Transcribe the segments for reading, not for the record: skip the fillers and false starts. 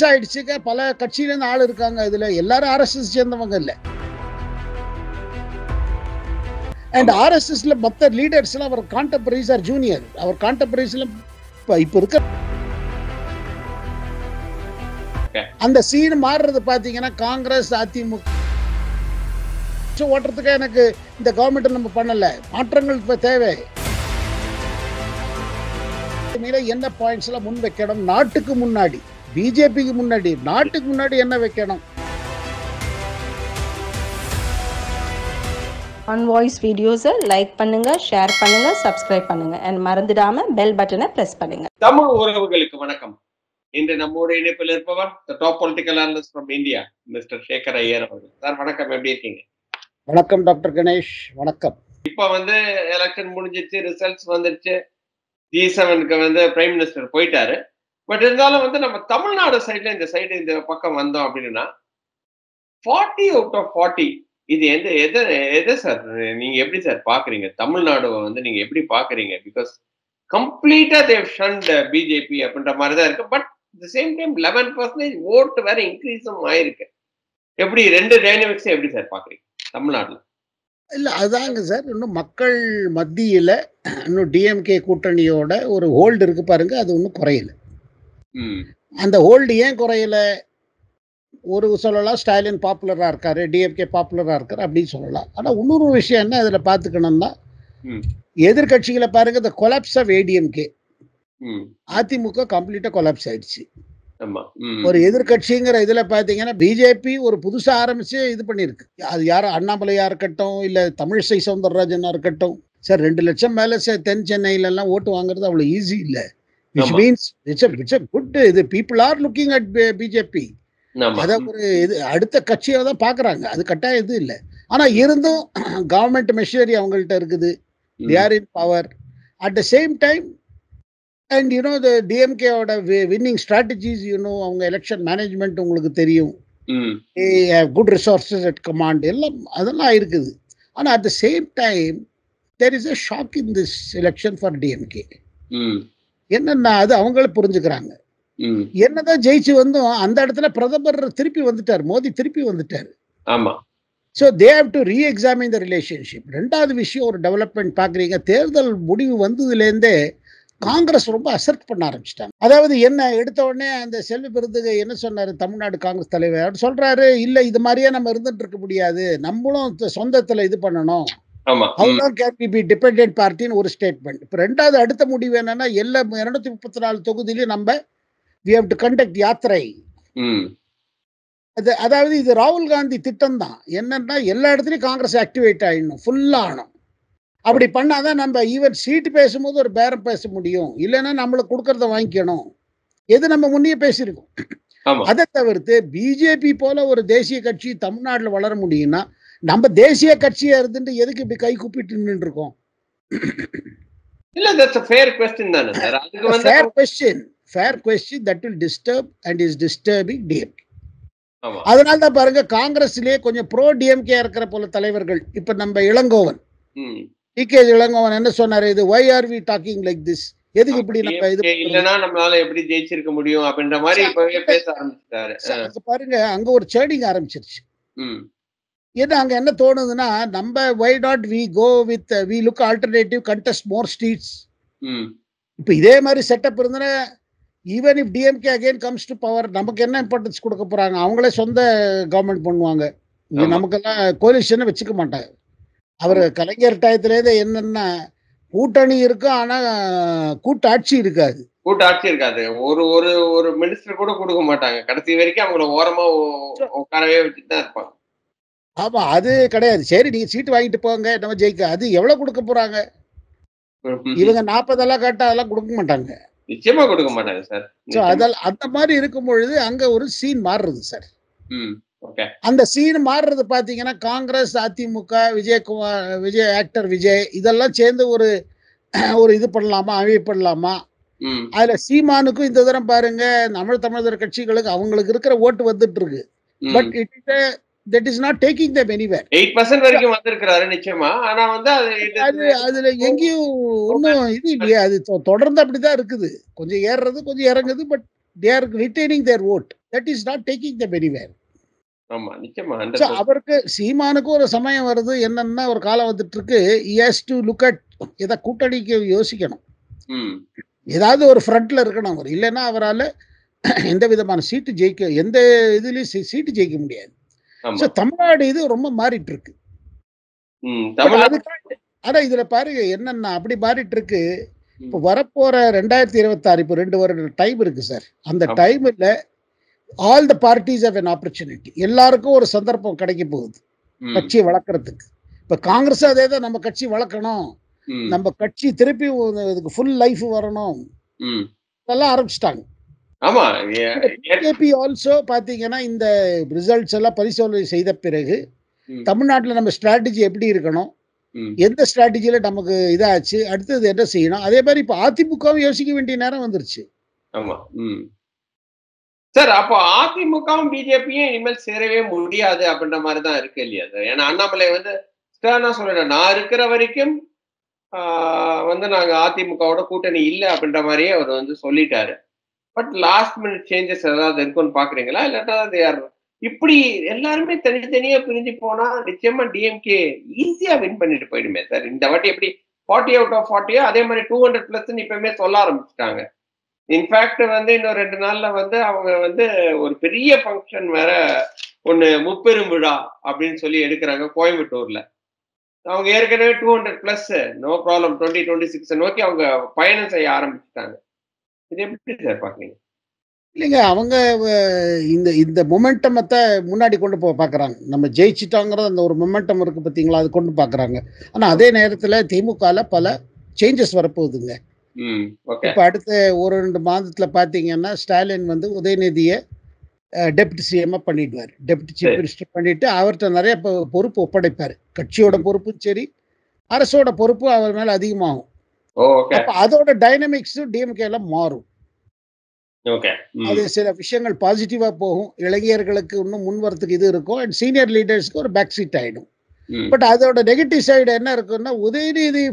ஆயிடுச்சுக்க. பல கட்சியில இருந்து ஆள் இருக்காங்க. இதுல எல்லாரும் ஆர்எஸ்எஸ் சேர்ந்தவங்க இல்ல. அண்ட் ஆர்எஸ்எஸ்ல மத்த லீடர்ஸ் எல்லாம் அவர் கான்டெம்பரரிஸ் ஆர் ஜூனியர். அவர் கான்டெம்பரரிஸ்ல இப்ப இருக்க அந்த சீன் மாறுறது பாத்தீங்கன்னா காங்கிரஸ் அதிமுக ஓட்டுறதுக்கு எனக்கு இந்த கவர்மெண்ட் நம்ம பண்ணல. மாற்றங்கள் இப்ப தேவை. என்ன பாயிண்ட்ஸ் எல்லாம் முன் வைக்கணும் நாட்டுக்கு முன்னாடி, பிஜேபிக்கு முன்னாடி, நாட்டுக்கு முன்னாடி என்ன வைக்கணும்? ஆன் வாய்ஸ் வீடியோஸை லைக் பண்ணுங்க, ஷேர் பண்ணுங்க, சப்ஸ்கிரைப் பண்ணுங்க and மறந்துடாம பெல் பட்டனை பிரஸ் பண்ணுங்க. தமிழ் உறவுகளுக்கு வணக்கம். இன்று நம்மோட இணைப்பில் இருப்பவர் top political analyst from India mister Shekhar Iyer அவர்கள். சார் வணக்கம், எப்படி இருக்கீங்க? வணக்கம் டாக்டர் கணேஷ். வணக்கம். இப்ப எலெக்ஷன் முடிஞ்சிச்சு, ரிசல்ட்ஸ் வந்துருச்சு. G7க்கு பிரைம் மினிஸ்டர் போயிட்டாரு. பட் இருந்தாலும் நம்ம தமிழ்நாடு சைட்ல இந்த சைடு இந்த பக்கம் வந்தோம் அப்படின்னா 40 out of 40 இது எது சார் நீங்க எப்படி சார் பாக்குறீங்க? தமிழ்நாடு நீங்க எப்படி பாக்குறீங்க? பிகாஸ் கம்ப்ளீட்டா தேவ் ஷன்ட் பிஜேபி அப்படின்ற மாதிரி தான் இருக்கு. பட் தி சேம் டைம் 11% ஓட்டு வேற இன்க்ரீஸும் ஆயிருக்கு. எப்படி ரெண்டு டைனமிக்ஸ் எப்படி சார் பாக்குறீங்க தமிழ்நாடுல? இல்ல அதாங்க சார், இன்னும் மக்கள் மத்தியில இன்னும் டிஎம்கே கூட்டணியோட ஒரு ஹோல்டு இருக்கு பாருங்க, அது ஒன்றும் குறையல. அந்த ஹோல்டு ஏன் குறையல? ஒரு சொல்லலாம் ஸ்டாலின் பாப்புலரா இருக்காரு, டிஎம்கே பாப்புலரா இருக்காரு அப்படின்னு சொல்லலாம். ஆனா இன்னொரு விஷயம் என்ன இதுல பாத்துக்கணும்னா, எதிர்கட்சிகளை பாருங்க, இந்த கொலாப்ஸ் ஆஃப் ஏடிஎம்கே. அதிமுக கம்ப்ளீட்டா கொலாப்ஸ் ஆயிடுச்சு. ஒரு எதிர்கட்சிங்கிற இதுல பாத்தீங்கன்னா பிஜேபி ஒரு புதுசா ஆரம்பிச்சு இது பண்ணிருக்கு. அது யாரும் அண்ணாமலையா இருக்கட்டும், இல்ல தமிழிசை சவுந்தரராஜனா இருக்கட்டும். சார் 2 லட்சம் மேல தென் சென்னையில எல்லாம் ஓட்டு வாங்குறது அவ்வளவு ஈஸி இல்ல. which means it's a good இது people are looking at BJP. அத ஒரு இது அடுத்த கட்சியை தான் பாக்குறாங்க. அது கட்டாயம் இது இல்ல. ஆனா இருந்தும் கவர்மெண்ட் மெஷினரி அவங்கள்ட்ட இருக்குது. they are in power at the same time. And the DMK ஓட winning strategies, அவங்க எலெக்ஷன் மேனேஜ்மெண்ட் உங்களுக்கு தெரியும். they have good resources at command. எல்லாம் அதெல்லாம் இருக்குது. ஆனா at the same time there is a shock in this election for DMK. என்னன்னா அது அவங்களே புரிஞ்சுக்கிறாங்க. என்னதான் ஜெயிச்சு வந்தோம் அந்த இடத்துல பிரதமர் திருப்பி வந்துட்டார், மோடி திருப்பி வந்துட்டார். ஆமா. So they have to re-examine the relationship. ரெண்டாவது விஷயம், ஒரு டெவலப்மெண்ட் பாக்குறீங்க, தேர்தல் முடிவு வந்ததுல இருந்தே காங்கிரஸ் ரொம்ப அசர்ட் பண்ண ஆரம்பிச்சிட்டாங்க. அதாவது என்ன எடுத்த உடனே அந்த செல்வ பெருந்தகை என்ன சொன்னாரு, தமிழ்நாடு காங்கிரஸ் தலைவர் சொல்றாரு, இல்ல இது மாதிரியே நம்ம இருந்துட்டு இருக்க முடியாது, நம்மளும் சொந்தத்துல இது பண்ணணும், டிபெண்டன்ட் பார்ட்டின்னு ஒரு ஸ்டேட்மெண்ட். இப்ப ரெண்டாவது அடுத்த முடிவு என்னன்னா, எல்லா 234 தொகுதியிலும் நம்ம we have to conduct யாத்திரை. அதாவது இது ராகுல் காந்தி திட்டம் தான். என்னன்னா எல்லா இடத்துலயும் காங்கிரஸ் ஆக்டிவேட் ஆயிடணும், ஃபுல்லா ஆகணும். அப்படி பண்ணாதான் நம்ம ஈவன் சீட்டு பேசும்போது ஒரு பேரம் பேச முடியும். இல்லைன்னா நம்மளுக்கு கொடுக்கறத வாங்கிக்கணும். எது நம்ம முன்னே பேசியிருக்கோம். அதை தவிர்த்து பிஜேபி போல ஒரு தேசிய கட்சி தமிழ்நாட்டுல வளர முடியும்னா நம்ம தேசிய கட்சியா இருந்துட்டு எதுக்கு இப்படி கை கூப்பிட்டு நின்று இருக்கோம்? இல்ல, that's a fair question தானே சார். அதுக்கு fair question that will disturb and is disturbing DMK. அதனால தான் பாருங்க காங்கிரஸ்லயே கொஞ்சம் ப்ரோ டிஎம்கே இருக்கிற போல தலைவர்கள், இப்ப நம்ம இளங்கோவன் டிகே இளங்கோவன் என்ன சொன்னாரு, இது why are we talking like this, எதுக்கு இப்படி நம்ம இது இல்லனா நம்மளால எப்படி ஜெயிச்சிருக்க முடியும் அப்படின்ற மாதிரி இப்பவே பேச ஆரம்பிச்சிட்டாரு. அங்க பாருங்க அங்க ஒரு ட்ரேடிங் ஆரம்பிச்சிருச்சு. ஏன்னா அங்க என்ன தோணுதுன்னா, நம்ம why not we go with we look alternative, contest more seats. இப்ப இதே மாதிரி செட்டப் இருந்தா even if DMK again comes to power, நமக்கு என்ன இம்பார்ட்டன்ஸ் கொடுக்க போறாங்க? அவங்களே சொந்த கவர்மெண்ட் பண்ணுவாங்க. நமக்கெல்லாம் கோலிஷனை வச்சுக்க மாட்டாங்க. அவர் கலைஞர் டயத்திலேயே என்னன்னா கூட்டணி இருக்கும், ஆனா கூட்டாட்சி இருக்காது. ஒரு ஒரு ஒரு மினிஸ்டர் கூட கொடுக்க மாட்டாங்க. கடைசி வரைக்கும் அவங்கள ஓரமா உட்காரவே வச்சுட்டு தான் இருப்பாங்க. ஆமா, அது கிடையாது. சரி நீங்க சீட்டு வாங்கிட்டு போங்க, நம்ம ஜெயிக்க. அது எவ்வளவு கொடுக்க போறாங்க? இவங்க 40 எல்லாம் கேட்டா அதெல்லாம் கொடுக்க மாட்டாங்க. நிச்சயமா கொடுக்க மாட்டாங்க சார். அந்த மாதிரி இருக்கும் பொழுது அங்க ஒரு சீன் மாறுறது சார். அந்த சீன் மாறுறது பாத்தீங்கன்னா காங்கிரஸ், அதிமுக, விஜய் ஆக்டர் விஜய் இதெல்லாம் சேர்ந்து ஒரு இது பண்ணலாமா, அமைப்படலாமா? அதுல சீமானுக்கும் இந்த தரம் பாருங்க, தமிழர் கட்சிகளுக்கு அவங்களுக்கு இருக்கிற ஓட்டு வந்துட்டு இருக்கு. But that is not taking them anywhere. 8% வரைக்கும் வந்திருக்காரு நிச்சயமா. ஆனா அதுல எங்கேயும் ஒன்னும் இது இல்லையா, அது தொடர்ந்து அப்படிதான் இருக்குது. கொஞ்சம் ஏறுறது கொஞ்சம் இறங்குது. But they are retaining their vote. That is not taking them anywhere. ஆமா நிச்சயமா ஸோ 100%. அவருக்கு சீமானுக்கு ஒரு சமயம் வருது, என்னன்னா ஒரு காலம் வந்துட்டு இருக்கு. he has to look at இதை கூட்டணிக்கு யோசிக்கணும். ம் ஏதாவது ஒரு ஃப்ரண்ட்ல இருக்கணும் அவர். இல்லைன்னா அவரால் எந்த விதமான சீட்டு ஜெயிக்க, எந்த இதுலயும் சீட்டு ஜெயிக்க முடியாது. ஆமா ஸோ தமிழ்நாடு இது ரொம்ப மாறிட்டு இருக்கு. பட் தமிழ்நாடு அதுக்காக ஆனா இதுல பாருங்க என்னன்னா அப்படி மாறிட்டு இருக்கு. இப்போ ம், வரப்போற 2026 இப்போ 2 வருட டைம் இருக்கு சார். அந்த ஆமா. டைம்ல all the parties have an opportunity. எல்லாருக்கும் ஒரு சந்தர்ப்பம் கிடைக்க போகுது ம், கட்சியை வளர்க்கறதுக்கு. இப்போ காங்கிரஸ் அதே தான், நம்ம கட்சி வளர்க்கணும், ம், நம்ம கட்சி திருப்பி இதுக்கு ஃபுல் லைஃப் வரணும், ம். அதெல்லாம் ஆரம்பிச்சிட்டாங்க. ஆமா பிஜேபி ஆல்சோ பார்த்தீங்கன்னா இந்த ரிசல்ட்ஸ் எல்லாம் பரிசோதனை செய்த பிறகு ம், தமிழ்நாட்டில் நம்ம ஸ்ட்ராட்டஜி எப்படி இருக்கணும், ம். எந்த ஸ்ட்ராட்டஜியில் நமக்கு இதாச்சு, அடுத்தது என்ன செய்யணும். அதே மாதிரி இப்போ அதிமுகவும் யோசிக்க வேண்டிய நேரம் வந்துருச்சு. ஆமா சார். அப்போ அதிமுகவும் பிஜேபியும் இனிமேல் சேரவே முடியாது அப்படின்ற மாதிரி தான் இருக்கு இல்லையா சார்? ஏன்னா அண்ணாமலை வந்து ஸ்டர்னா சொல்லிட்டேன், நான் இருக்கிற வரைக்கும் வந்து நாங்க அதிமுகவோட கூட்டணி இல்லை அப்படின்ற மாதிரியே அவர் வந்து சொல்லிட்டாரு. பட் லாஸ்ட் மினிட் சேஞ்சஸ் ஏதாவது இருக்குன்னு பாக்குறீங்களா? இல்லாட்டா இப்படி எல்லாருமே தனித்தனியா பிரிஞ்சு போனா நிச்சயமா டிஎம்கே ஈஸியா வின் பண்ணிட்டு போயிடுமே சார். இந்த வாட்டி எப்படி 40 அவுட் ஆஃப் 40 அதே மாதிரி 200+ இப்பவுமே சொல்ல ஆரம்பிச்சிட்டாங்க. இன்ஃபேக்ட் வந்து இன்னும் 2 நாள்ல வந்து அவங்க வந்து ஒரு பெரிய ஃபங்க்ஷன் வேற ஒண்ணு முப்பெரும் விழா அப்படின்னு சொல்லி எடுக்கிறாங்க கோயம்புத்தூர்ல. அவங்க ஏற்கனவே 200+ நோ ப்ராப்ளம் 2026 நோக்கி அவங்க பயணம் செய்ய ஆரம்பிச்சுட்டாங்க. இது எப்படி சார் பாக்குறீங்க? இல்லைங்க, அவங்க இந்த இந்த மொமெண்டமத்தை முன்னாடி கொண்டு போக பார்க்குறாங்க. நம்ம ஜெயிச்சிட்டாங்கிற அந்த ஒரு மொமெண்டம் இருக்கு பார்த்தீங்களா, அது கொண்டு பார்க்குறாங்க. ஆனால் அதே நேரத்தில் திமுகவில் பல சேஞ்சஸ் வரப்போகுதுங்க. ஓகே. இப்போ அடுத்த 1-2 மாதத்தில் பார்த்தீங்கன்னா ஸ்டாலின் வந்து உதயநிதியை டெப்டி சிஎம்மாக பண்ணிடுவார். டெப்டி சீஃப் மினிஸ்டர் பண்ணிட்டு அவர்கிட்ட நிறைய பொறுப்பு ஒப்படைப்பார். கட்சியோட பொறுப்பும் சரி, அரசோட பொறுப்பு அவர் மேலே அதிகமாகும். ஓகே. அப்போ அதோட டைனமிக்ஸும் டிஎம்கேல மாறும். ஓகே. அது சில விஷயங்கள் பாசிட்டிவா போகும். இளைஞர்களுக்கு இன்னும் முன்வரத்துக்கு இது இருக்கும். அண்ட் சீனியர் லீடர்ஸ்க்கு ஒரு பேக் சீட் ஆயிடும். பட் அதோட நெகட்டிவ் சைடு என்ன இருக்குன்னா, உதயநிதி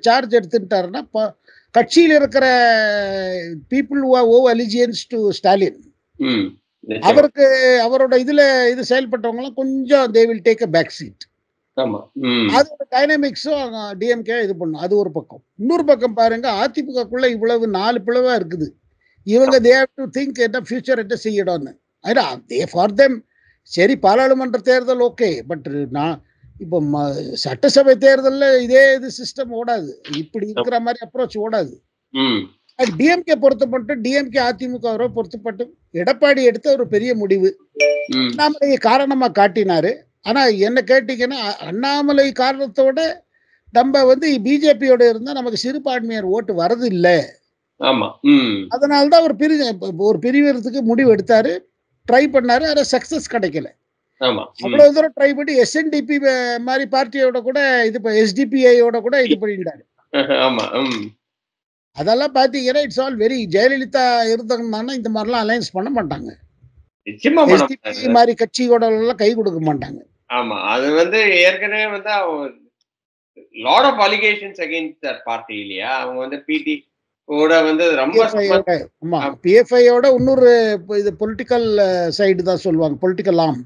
சார்ஜ் எடுத்துட்டாருன்னா கட்சியில் இருக்கிற people who owe allegiance to Stalin, அவருக்கு அவரோட இதுல இது செயல்பட்டவங்களாம் கொஞ்சம் they will take a back seat. அதோட டைனமிக்ஸும் டிஎம்கே இது பண்ணும். அது ஒரு பக்கம். இன்னொரு பக்கம் பாருங்க, அதிமுகக்குள்ள இவ்வளவு 4 பிளவா இருக்குது. இவங்க தே ஹேவ் டு திங்க் என்ன ஃபியூச்சர் என்ன செய்யணும்னு. ஐயா தே ஃபார் தெம் சரி பாராளுமன்ற தேர்தல் ஓகே, பட் நான் இப்போ சட்டசபை தேர்தலில் இதே இது சிஸ்டம் ஓடாது. இப்படி இருக்கிற மாதிரி அப்ரோச் ஓடாது. டிஎம்கே பொறுத்தப்பட்டு டிஎம்கே அதிமுக பொறுத்தப்பட்டு எடப்பாடி எடுத்த ஒரு பெரிய முடிவு அண்ணாமலை காரணமா காட்டினாரு. ஆனா என்ன கேட்டீங்கன்னா, அண்ணாமலை காரணத்தோட நம்ம வந்து பிஜேபியோட இருந்தா நமக்கு சிறுபான்மையர் ஓட்டு வரது இல்லை. அதனால்தான் ஒரு பிரிவறதுக்கு முடிவு எடுத்தாரு, ட்ரை பண்ணாரு. ஆனா சக்சஸ் கிடைக்கல. அவ்வளவு தூரம் ட்ரை பண்ணி எஸ்என்டிபி மாதிரி பார்ட்டியோட கூட இது எஸ்டிபிஐயோட கூட இது பண்ணிட்டாரு. அதெல்லாம் பாத்தீங்கன்னா இட்ஸ் ஆல் வெரி ஜெயலலிதா இருந்தாங்கன்னா இந்த மாதிரிலாம் அலையன்ஸ் பண்ண மாட்டாங்க. எஸ்டிபி மாதிரி கட்சியோட எல்லாம் கை கொடுக்க மாட்டாங்க. ஆமா, அது வந்து ஏற்கனவே வந்து lot of allegations against that party இல்லையா? அவங்க வந்து பிடி ஓட வந்து ரொம்ப ஆமா, பிஎஃப்ஐயோட இன்னொரு இது பொலிட்டிக்கல் சைடு தான் சொல்லுவாங்க, political arm.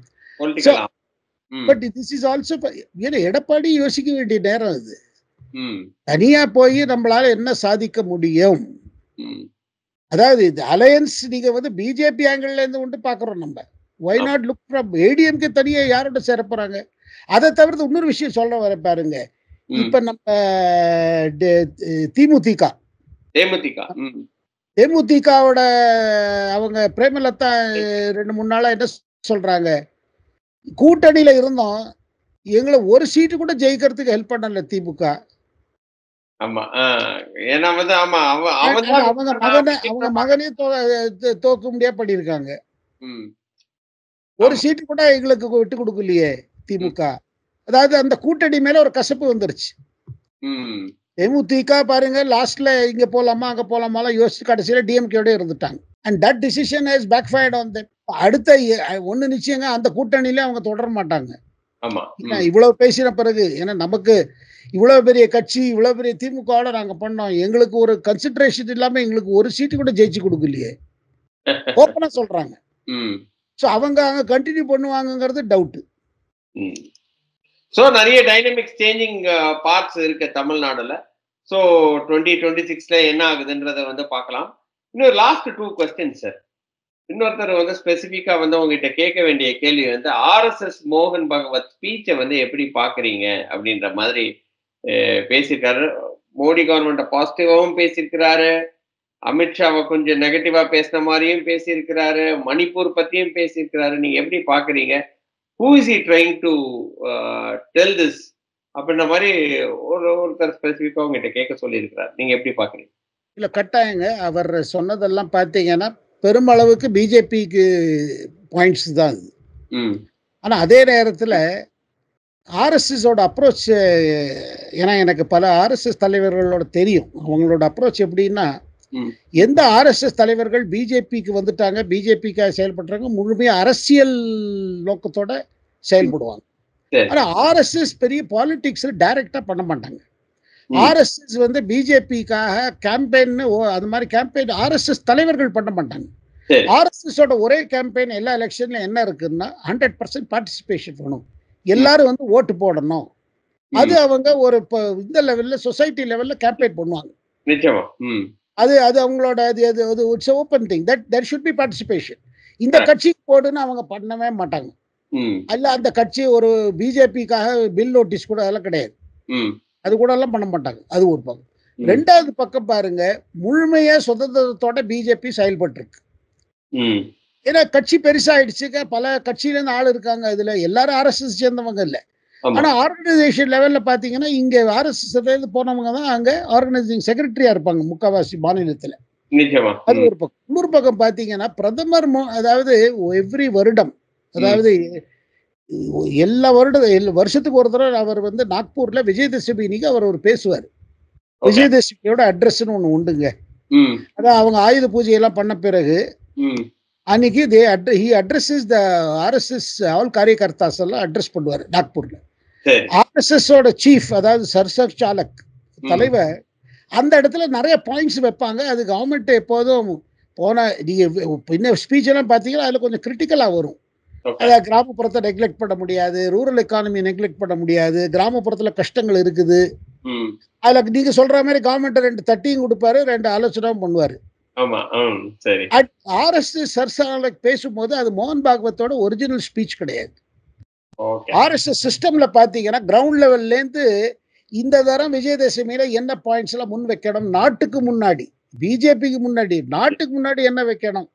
But this is also Edappadi யோசிக்க வேண்டிய நேரம் இது. தனியா போய் நம்மளால என்ன சாதிக்க முடியும்? அதாவது இது அலையன்ஸ் நீங்க வந்து பிஜேபி ஆங்கிள் இருந்து கொண்டு பாக்குறோம் நம்ம. Why not look from ADMK தனியா யாரோட சேர போறாங்க? அதை தவிர்த்து இன்னொரு விஷயம் சொல்ல வர பாருங்க. இப்ப நம்ம தேமுதிகவோட அவங்க பிரேமலதா 2-3 நாளா என்ன சொல்றாங்க, கூட்டணியில இருந்தோம், எங்களை ஒரு சீட்டு கூட ஜெயிக்கிறதுக்கு ஹெல்ப் பண்ணல திமுக. அவங்க மகனே தோக்க முடியாது பண்ணிருக்காங்க. ஒரு சீட்டு கூட எங்களுக்கு விட்டு கொடுக்கலையே திமுக. அதாவது அந்த கூட்டணி மேல ஒரு கசப்பு வந்துருச்சு. தேமுதிக பாருங்க லாஸ்ட்ல இங்க போலாமா அங்க போலாமாலாம் யோசிச்சு கடைசியில டிஎம்கேயோட இருந்துட்டாங்க. And that decision has backfired on them. அடுத்த ஒண்ணு நிச்சயங்க, அந்த கூட்டணியில அவங்க தொடர மாட்டாங்க. இவ்வளவு பேசின பிறகு, ஏன்னா நமக்கு இவ்வளவு பெரிய கட்சி, இவ்வளவு பெரிய திமுகவோட நாங்க பண்ணோம், எங்களுக்கு ஒரு கன்சிடரேஷன் இல்லாம எங்களுக்கு ஒரு சீட்டு கூட ஜெயிச்சு கொடுக்கலையே ஓப்பனா சொல்றாங்க. ஸோ அவங்க அங்க கண்டினியூ பண்ணுவாங்கங்கிறது டவுட். ஸோ நிறைய டைனமிக்ஸ் சேஞ்சிங் பார்ட்ஸ் இருக்கு தமிழ்நாடுல. ஸோ 2026ல என்ன ஆகுதுன்றத வந்து பார்க்கலாம். இன்னொரு லாஸ்ட் 2 கொஸ்டின் சார். இன்னொருத்தர் வந்து ஸ்பெசிஃபிக்கா வந்து உங்ககிட்ட கேட்க வேண்டிய கேள்வி வந்து ஆர்எஸ்எஸ் மோகன் பகவத் ஸ்பீச்சை வந்து எப்படி பாக்குறீங்க அப்படின்ற மாதிரி பேசியிருக்காரு. மோடி கவர்மெண்ட்டை பாசிட்டிவாகவும் பேசியிருக்கிறாரு, அமித்ஷாவை கொஞ்சம் நெகட்டிவா பேசின மாதிரியும் பேசியிருக்கிறாரு, மணிப்பூர் பத்தியும் பேசியிருக்கிறாரு. நீங்க எப்படி பாக்குறீங்க? Who is he trying to tell this அப்படின்ற மாதிரி ஒருத்தர் ஸ்பெசிஃபிக்கா உங்ககிட்ட கேட்க சொல்லியிருக்கிறார். நீங்க எப்படி பாக்குறீங்க? இல்ல கட்டாயங்க, அவர் சொன்னதெல்லாம் பார்த்தீங்கன்னா பெருமளவுக்கு பிஜேபிக்கு பாயிண்ட்ஸ் தான் அது. ஆனா அதே நேரத்தில் ஆர்எஸ்எஸோட அப்ரோச், ஏன்னா எனக்கு பல ஆர்எஸ்எஸ் தலைவர்களோட தெரியும், அவங்களோட அப்ரோச் எப்படின்னா, எந்த ஆர்எஸ்எஸ் தலைவர்கள் பிஜேபிக்கு வந்துட்டாங்க, பிஜேபிக்காக செயல்படுறாங்க, முழுமையாக அரசியல் நோக்கத்தோட செயல்படுவாங்க. ஆனா ஆர்எஸ்எஸ் பெரிய பாலிடிக்ஸ் டைரக்டா பண்ண மாட்டாங்க. ஆர்எஸ்எஸ் வந்து பிஜேபிக்காக கேம்பெயின் அது மாதிரி கேம்பெயின் ஆர்எஸ்எஸ் தலைவர்கள் பண்ண மாட்டாங்க. ஆர்எஸ்எஸோட ஒரே கேம்பெயின் எல்லா எலெக்ஷன்ல என்ன இருக்குன்னா 100% பார்ட்டிசிபேஷன் பண்ணணும், எல்லாரும் வந்து ஓட்டு போடணும். அது அவங்க ஒரு இந்த லெவல்ல சொசைட்டி லெவல்ல கேம்பெயின் பண்ணுவாங்க. அது அது அவங்களோட it's open thing that there should be participation. இந்த கட்சிக்கு போடுன்னு அவங்க பண்ணவே மாட்டாங்க. அல்ல அந்த கட்சி ஒரு பிஜேபிக்காக பில் நோட்டீஸ் கூட அதெல்லாம் கிடையாது, அது கூட எல்லாம் பண்ண மாட்டாங்க. அது ஒரு பக்கம். ரெண்டாவது பக்கம் பாருங்க, முழுமையா சுதந்திரத்தோட பிஜேபி செயல்பட்டு இருக்கு. ஏன்னா கட்சி பெருசாயிடுச்சுங்க, பல கட்சியில இருந்து ஆள் இருக்காங்க, இதுல எல்லாரும் ஆர்எஸ்எஸ் சேர்ந்தவங்க இல்ல. ஆனா ஆர்கனைசேஷன் லெவல்ல பாத்தீங்கன்னா இங்க ஆர்எஸ்எஸ் போனவங்க தான் அங்க ஆர்கனைசிங் செக்ரட்டரியா இருப்பாங்க முக்காவாசி மாநிலத்துல. அது ஒரு பக்கம். இன்னொரு பக்கம் பாத்தீங்கன்னா பிரதமர் அதாவது எவ்ரி வருடம், அதாவது எல்லா வருஷத்துக்கு ஒரு தடவை அவர் வந்து நாக்பூர்ல விஜயதசமி இன்னைக்கு அவர் ஒரு பேசுவார். விஜயதசமியோட அட்ரஸ்ன்னு ஒண்ணு உண்டுங்க. அதான் அவங்க ஆயுத பூஜை எல்லாம் பண்ண பிறகு அன்னைக்கு he addresses the RSS all karyakartas எல்லாம் அட்ரஸ் பண்ணுவார் நாக்பூர்ல. ஆர்எஸ்எஸ் ஓட சீஃப், அதாவது சர்சர் சாலக் தலைவர், அந்த இடத்துல நிறைய பாயிண்ட்ஸ் வைப்பாங்க. அது கவர்மெண்ட் எப்போதும் போன நீங்க ஸ்பீச் எல்லாம் பாத்தீங்கன்னா அதுல கொஞ்சம் கிரிட்டிக்கலா வரும். அதாவது கிராமப்புறத்தை நெக்லெக்ட் பண்ண முடியாது, ரூரல் எக்கானமி நெக்லெக்ட் பண்ண முடியாது, கிராமப்புறத்துல கஷ்டங்கள் இருக்குது. அதுல நீங்க சொல்ற மாதிரி கவர்மெண்ட் 2 தட்டியும் கொடுப்பாரு, 2 ஆலோசனையும் பண்ணுவாரு. ஆர்எஸ்எஸ் சர்சாலக் பேசும்போது அது மோகன் பாகவத்தோட ஒரிஜினல் ஸ்பீச் கிடையாது. ஆர்எஸ்எஸ் சிஸ்டம்ல பாத்தீங்கன்னா கிரவுண்ட் லெவல்ல இருந்து இந்த தரம் விஜயதசமியில என்ன பாயிண்ட்ஸ் எல்லாம் முன் வைக்கணும், நாட்டுக்கு முன்னாடி, பிஜேபிக்கு முன்னாடி, நாட்டுக்கு முன்னாடி என்ன வைக்கணும்.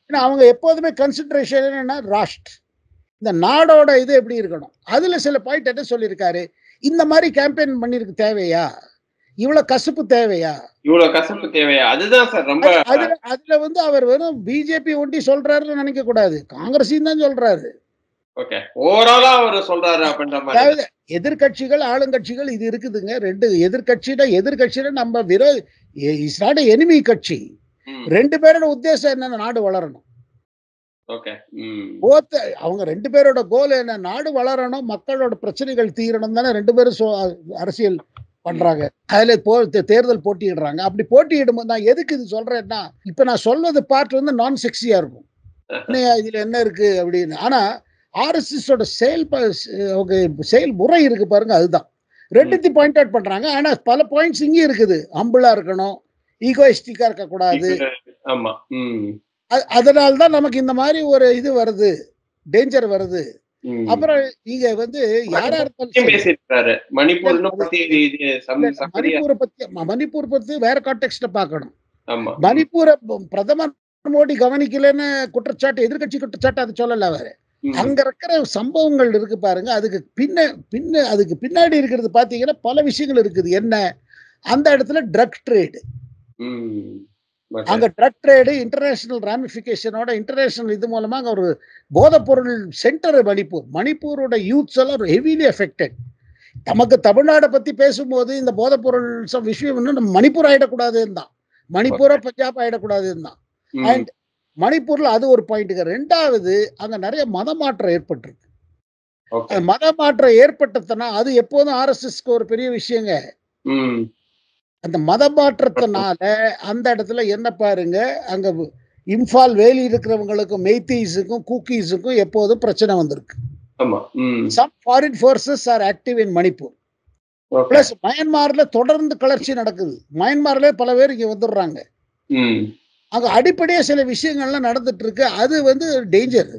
ஏன்னா அவங்க எப்போதுமே கன்சிடரேஷன் என்னன்னா ராஷ்ட், இந்த நாடோட இது எப்படி இருக்கணும். அதுல சில பாயிண்ட் என்ன சொல்லியிருக்காரு, இந்த மாதிரி கேம்பெயின் பண்ணிருக்கு தேவையா, இவ்வளவு கசப்பு தேவையா, அதுதான் சார் ரொம்ப. அதுல வந்து அவர் வெறும் பிஜேபி ஒட்டி சொல்றாருன்னு நினைக்க கூடாது, காங்கிரஸையும் தான் சொல்றாரு. அதாவது எதிர்கட்சிகள் ஆளுங்கட்சிகள் இது இருக்குதுங்க, 2 எதிர்கட்சியில நம்ம இட்ஸ் நாட் எனிமி கட்சி. 2 பேரோட உத்தேசம் என்னன்னா நாடு வளரணும். அவங்க 2 பேரோட கோல் என்ன, நாடு வளரணும், மக்களோட பிரச்சனைகள் தீரணும் தானே 2 பேரும் அரசியல் பண்றாங்க. அதுல தேர்தல் போட்டியிடுறாங்க. அப்படி போட்டியிடும்போது நான் எதுக்கு இது சொல்றேன்னா, இப்ப நான் சொல்வது பார்ட் வந்து நான் செக்ஸியா இருக்கும், இதுல என்ன இருக்கு அப்படின்னு. ஆனா ஆர்எஸ்எஸோட செயல்முறை இருக்கு பாருங்க, அதுதான் 2 பாயிண்ட் அவுட் பண்றாங்க. ஆனா பல பாயிண்ட்ஸ் இங்கே இருக்குது. ஹம்பிளா இருக்கணும், ஈகோயிஸ்டிக்கா இருக்க கூடாது. அதனால்தான் நமக்கு இந்த மாதிரி ஒரு இது வருது, டேஞ்சர் வருது. அப்புறம் நீங்க வந்து மணிப்பூர் பத்தி வேற கான்டெக்ஸ்ட்ல பார்க்கணும். மணிப்பூரை பிரதமர் மோடி கவனிக்கலன்னு குற்றச்சாட்டு, எதிர்கட்சி குற்றச்சாட்டு, அது சொல்லல. அவரு அங்க இருக்கிற சம்பவங்கள் இருக்கு பாருங்க, அதுக்கு பின்னாடி இருக்கிறது பாத்தீங்கன்னா பல விஷயங்கள் இருக்குது. என்ன, அந்த இடத்துல ட்ரக் ட்ரேடு, அங்க ட்ரக் ட்ரேடு இன்டர்நேஷனல் ராமிஃபிகேஷனோட இன்டர்நேஷனல் இது மூலமா அங்க ஒரு போதைப்பொருள் சென்டர். மணிப்பூரோட யூத்ஸ் எல்லாம் ஹெவிலி அஃபெக்டட். நமக்கு தமிழ்நாடை பத்தி பேசும்போது இந்த போதைப்பொருள் விஷயம் இன்னும் மணிப்பூர் ஆயிடக்கூடாதுன்னு தான், மணிப்பூரா பஞ்சாப் ஆயிடக்கூடாதுன்னு தான். அண்ட் மணிப்பூர்ல அது ஒரு பாயிண்ட்டுங்க. 2வது அங்க நிறைய மதமாற்றம் ஏற்பட்டிருக்கு. மதமாற்றம் ஏற்பட்டதுன்னா அது எப்போதும் ஆர்எஸ்எஸ்க்கு ஒரு பெரிய விஷயங்க. அந்த மத மாற்றத்தினால அந்த இடத்துல என்ன பாருங்க, அங்க இம்பால் வேலி இருக்கிறவங்களுக்கும் மெய்தீஸுக்கும் கூக்கீஸுக்கும் எப்போதும் பிரச்சனை வந்திருக்கு. Some foreign forces are active in Manipur. Plus மயன்மார்ல தொடர்ந்து கிளர்ச்சி நடக்குது. மயன்மார்ல பல பேர் இங்க வந்துடுறாங்க. அங்க அடிப்படையா சில விஷயங்கள்லாம் நடந்துட்டு இருக்கு. அது வந்து டேஞ்சர்.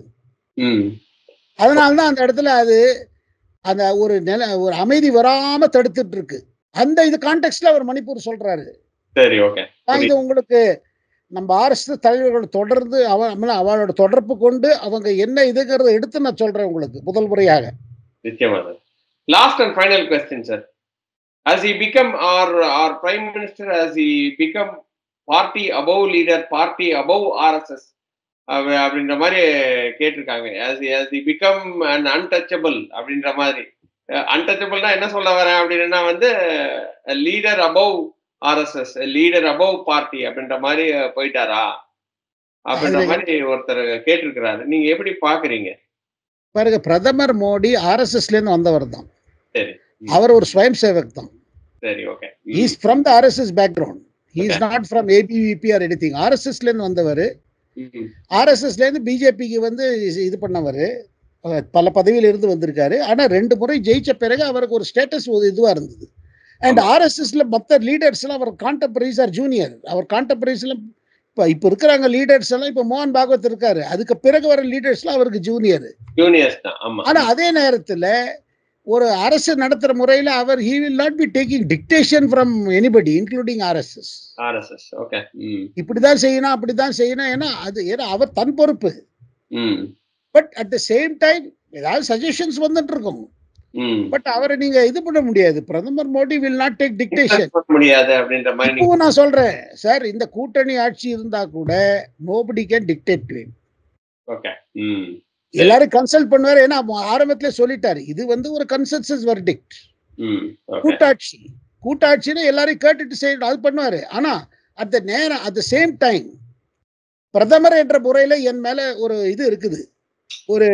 அதனால்தான் அந்த இடத்துல அது அந்த ஒரு அமைதி வராம தடுத்துட்டு இருக்கு. அந்த இது கான்டெக்ட்ல அவர் மணிப்பூர் சொல்றாரு. சரி, ஓகே. இது உங்களுக்கு நம்ம ஆர்எஸ்எஸ் தலைவர்கள் தொடர்ந்து அவளோட தொடர்பு கொண்டு அவங்க என்ன இதுங்கிறத எடுத்து நான் சொல்றேன் உங்களுக்கு முதல் முறையாக. நிச்சயமாக. Last and final question sir. Has he become our prime minister, has he become party above leader, party above RSS அப்படின்ற மாதிரி கேட்டிருக்காங்க. as he become an untouchable அப்படின்ற மாதிரி. அன்டச்சபிள்னா என்ன சொல்ல வரேன் அப்படின்னா வந்து leader above RSS, leader above party அப்படின்ற மாதிரி போயிட்டாரா அப்படின்ற மாதிரி ஒருத்தர் கேட்டிருக்கிறாரு. நீங்க எப்படி பாக்குறீங்க? பாருங்க, பிரதமர் மோடி RSSல இருந்து வந்தவர் தான். சரி, அவர் ஒரு ஸ்வயம் சேவக் தான். சரி, okay. he is from the RSS background. he is not from ABVP or anything. RSSல இருந்து வந்தவர். RSSல இருந்து பிஜேபிக்கு வந்து இது பண்ணவர். பல பதவியில இருந்து வந்திருக்காரு. ஆனா 2 முறை ஜெயிச்ச பிறகு அவருக்கு ஒரு ஸ்டேட்டஸ் இதுவா இருந்தது. அண்ட் RSSல மற்ற லீடர்ஸ் எல்லாம் அவர் கான்டெம்பரரிஸ் ஆர் ஜூனியர். அவர் கான்டெம்பரரிஸ்ல இப்ப இருக்கிறாங்க லீடர்ஸ் எல்லாம். இப்ப மோகன் பாகவத் இருக்காரு. அதுக்கு பிறகு வர லீடர்ஸ்லாம் அவருக்கு ஜூனியர்ஸ் தான். ஆனா அதே நேரத்துல ஒரு அரசு நடத்துற முறையில அவர் he will not be taking dictation from anybody including RSS. Okay. இப்படிதான் செய்யணும் அப்படிதான் செய்யணும். ஏன்னா அவர் தன் பொறுப்பு. But at the same time ஏதாவது சஜஷன்ஸ் வந்துட்டு இருக்கும். பட் அவரை நீங்க இது பண்ண முடியாது. பிரதமர் Modi will not take dictation முடியாது அப்படின்ற மாதிரி நான் சொல்றேன் சார். இந்த கூட்டணி ஆட்சி இருந்தா கூட nobody can dictate to him. Okay. எல்லாரும் கன்சல்ட் பண்ணுவாரு. ஏன்னா ஆரம்பத்திலே சொல்லிட்டாரு இது வந்து ஒரு கன்சென்சஸ் வெர்டிக்ட். கூட்டாட்சின்னு எல்லாரையும் கேட்டுட்டு செய்யணும், அது பண்ணுவாரு. ஆனா அட் த சேம் டைம் பிரதமர் என்ற முறையில என் மேல ஒரு இது இருக்குது, ஒரு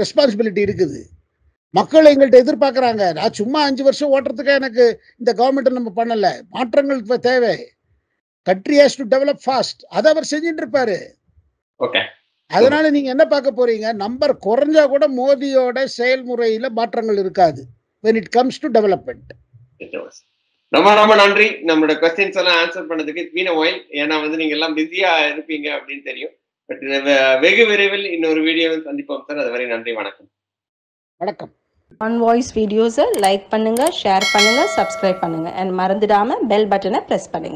ரெஸ்பான்சிபிலிட்டி இருக்குது. மக்கள் எங்கள்கிட்ட எதிர்பார்க்கறாங்க. நான் சும்மா 5 வருஷம் ஓட்டுறதுக்கு எனக்கு இந்த கவர்மெண்ட் நம்ம பண்ணல. மாற்றங்கள் தேவை. Country has to develop fast. அதை அவர் செஞ்சுட்டு இருப்பாரு. ஓகே. அதனால நீங்க என்ன பார்க்க போறீங்க? நம்பர் குறைஞ்சா கூட மோடியோட செயல்முறையில மாற்றங்கள் இருக்காது when it comes to development. ரொம்ப நன்றி. நம்மளோட क्वेश्चंस எல்லாம் ஆன்சர் பண்ணதுக்கு. It's been a while. ஏன்னா வந்து நீங்க எல்லாம் பிஸியா இருப்பீங்க அப்படின்னு தெரியும். பட் வெகு விரைவில் இன்னொரு வீடியோவில் சந்திப்போம் சார். அதுவரை நன்றி, வணக்கம். வணக்கம். ஆன் வாய்ஸ் வீடியோஸை லைக் பண்ணுங்க, ஷேர் பண்ணுங்க, சப்ஸ்கிரைப் பண்ணுங்க. அண்ட் மறந்துடாம பெல் பட்டனை பிரஸ் பண்ணுங்க.